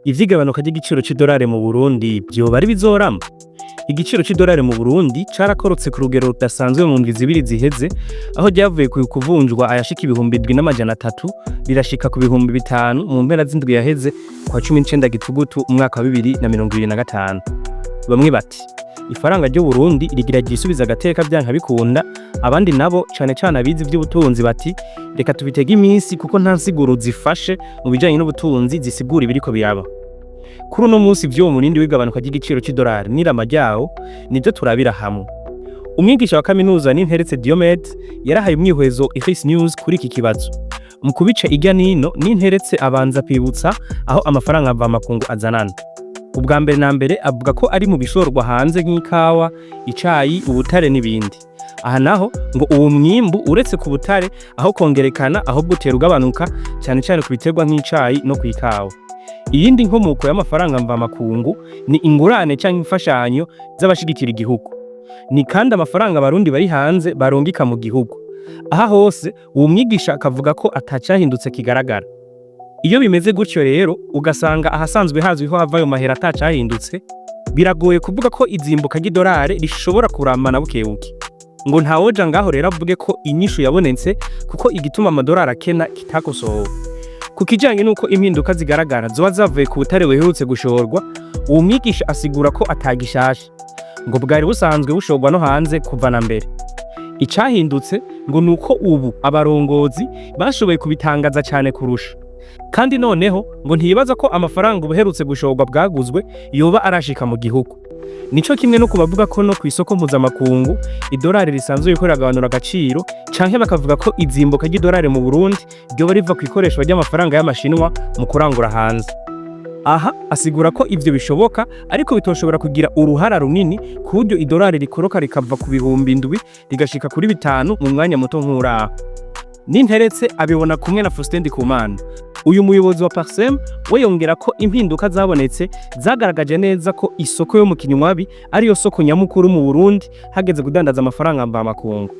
Ivyigabanuka ry'igiciro c'idorare mu Burundi vyoba ari ibizorama? Igiciro c'idorare mu Burundi carakorotse ku rugero rudasanzwe mu ndwi zibiri ziheze, aho ryavuye ku kuvunjwa ayashika ibihumbi 7,300 rirashika ku bihumbi 5 mu mpera z'indwi yaheze kwa 19 Gitugutu umwaka wa 2025. Bamwe bati ifaranga ry'u Burundi rigira ryisubiza agateka vyanka bikunda, abandi nabo cane cane abizi vy'ubutunzi bati reka tubitege iminsi kuko nta nsiguro zifashe mu bijanye n'ubutunzi zisigura ibiriko biraba. Kuri uno munsi vyo murindi w'igabanuka ry'igiciro c'idorari n'irama ryawo nivyo turabira hamwe. Umwigisha wa kaminuza n'interetse Diomede yarahaye umwihwezo Ifis News kuri iki kibazo. Mu kubica irya nino n'interetse abanza kwibutsa aho amafaranga ava makungu azanana. Ubwa mbere na mbere avuga ko ari mu bishorwa hanze nk'ikawa, icayi, ubutare n'ibindi. Aha naho ngo uwo mwimbu uretse ku butare aho kongerekana aho butera ugabanuka cyane cyane ku biterwa nk'icayi no kw'ikawa. Iyindi nkomuko y'amafaranga mva makungu ni ingurane canke imfashanyo z'abashigikira igihugu. Ni kandi amafaranga abarundi bari hanze barungika mu gihugu. Aha hose uwo mwigisha akavuga ko atacahindutse kigaragara. Iyo bimeze gutyo rero ugasanga ahasanzwe hazwiho havayo mahera atacahindutse, biragoye kuvuga ko izimbuka ry'idorare rishobora kuramana bukebuke. Ngo ntawoja ngaho rero avuge ko inyishu yabonetse kuko igituma amadorari akena kitakosowe. Kukijanye nuko impinduka zigaragara zoba zavuye ku butare buherutse gushorwa, uwo mwigisha asigura ko atagishasha, ngo bwari busanzwe bushorwa no hanze kuva na mbere. Icahindutse ngo nuko ubu abarongozi bashoboye kubitangaza cyane kurusha. Kandi noneho ngo ntiyibaza ko amafaranga ubuherutse gushorwa bwaguzwe yoba arashika mu gihugu. Nico kimwe no kubavuga ko no kw'isoko mpuzamakungu idorari risanzwe riko ragabanura agaciro, canke bakavuga ko izimbuka ry'idorari mu Burundi ryoba riva ku ikoreshwa ry'amafaranga y'amashinwa mu kurangura hanze. Aha asigura ko ivyo bishoboka ariko bitoshobora kugira uruhara runini ku buryo idorari rikoroka rikava ku bihumbi 7 rigashika kuri 5 mu mwanya muto nk'uraha. N'interetse abibona kumwe na Faustin Ndikumana. Uyu muyobozi wa Parsem we yongera ko impinduka zabonetse zagaragaje neza ko isoko yo mu kinywabi ariyo soko nyamukuru mu Burundi hageze kudandaza amafaranga mva makungu.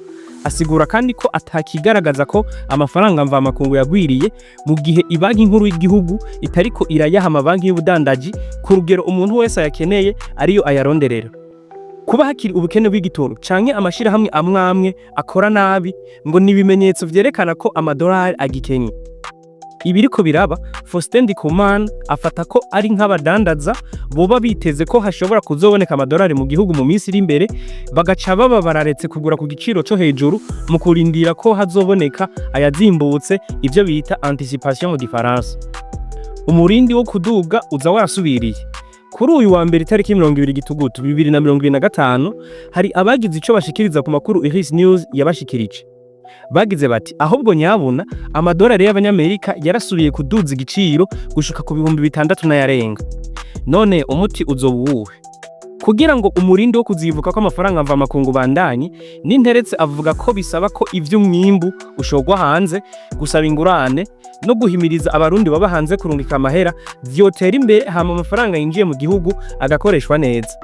Asigura kandi ko atakigaragaza ko amafaranga mva makungu yagwiriye mu gihe ibanki nkuru y'igihugu itariko irayaha amabanki y'ubudandaji ku rugero umuntu wese ayakeneye ariyo ayaronderera. Kuba hakiri ubukene bw'igitoro canke amashirahamwe amwamwe akora nabi ngo nibimenyetso vyerekana ko amadorari agikenye. Ibiriko biraba Faustin Ndikumana afata ko ari nk'abadandaza boba biteze ko hashobora kuzoboneka amadorari mu gihugu mu minsi iri imbere, bagaca baba bararetse kugura ku giciro cyo hejuru mu kurindira ko hazoboneka ayazimbutse, ivyo bita anticipation mu gifaransa. Umurindi wo kuduga uza warasubiriye. Kuri uyu wa mbere itariki 20 Gitugutu 2025 hari abagize ico bashikiriza ku makuru Ifis News yabashikirije. Bagize bati ahubwo nyabuna amadorari y'abanyamerika yarasubiye kuduza igiciro gushika ku bihumbi 6 na yarenga. None umuti uzobuwe kugira ngo umurindi wo kuzivuka ko amafaranga mva makungu bandanye, n'interetse avuga ko bisaba ko ivyo mwimbu ushogwa hanze, gusaba ingurane no guhimiriza abarundi baba hanze kurungika amahera vyotera imbere hama amafaranga yinjiye mu gihugu agakoreshwa neza.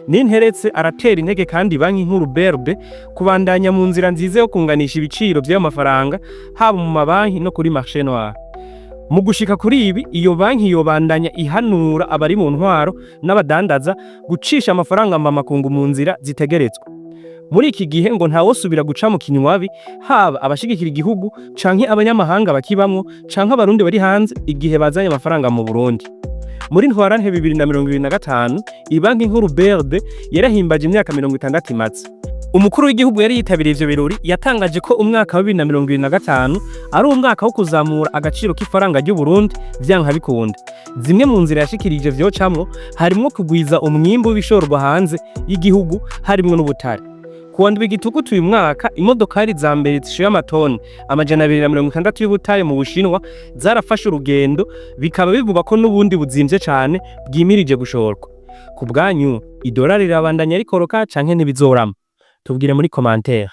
N'interetse aratera intege kandi banki nkuru BRD kubandanya mu nzira nziza yo kunganisha ibiciro vy'amafaranga haba mu mabanki no kuri marché noir. Mu gushika kuri ibi iyo banki yobandanya ihanura abari mu ntwaro n'abadandaza gucisha amafaranga mva makungu mu nzira zitegeretswe. Muri iki gihe ngo ntawosubira guca mu kinywabi haba abashigikira igihugu canke abanyamahanga bakibamwo canke abarundi bari hanze igihe bazanye amafaranga mu Burundi. Muri ntwarante 2025 ibanki nkuru BRD yarahimbaje imyaka 60 imaze. Umukuru w'igihugu yari yitabiriye ivyo birori yatangaje ko umwaka wa 2025 ari umwaka wo kuzamura agaciro k'ifaranga ry'u Burundi vyanka bikunda. Zimwe mu nzira yashikirije vyo camwo harimwo kugwiza umwimbu w'ibishorwa hanze y'igihugu harimwo n'ubutare. Kuwa ndwi Gitugutu uyu mwaka imodokari za mbere zishuye amatoni 260 y'ubutare mu Bushinwa zarafashe urugendo, bikaba bivugwa ko n'ubundi buzimvye cane bwimirije gushorwa. Ku bwanyu idorari rirabandanya rikoroka canke ntibizorama? Tubwire muri commentaire.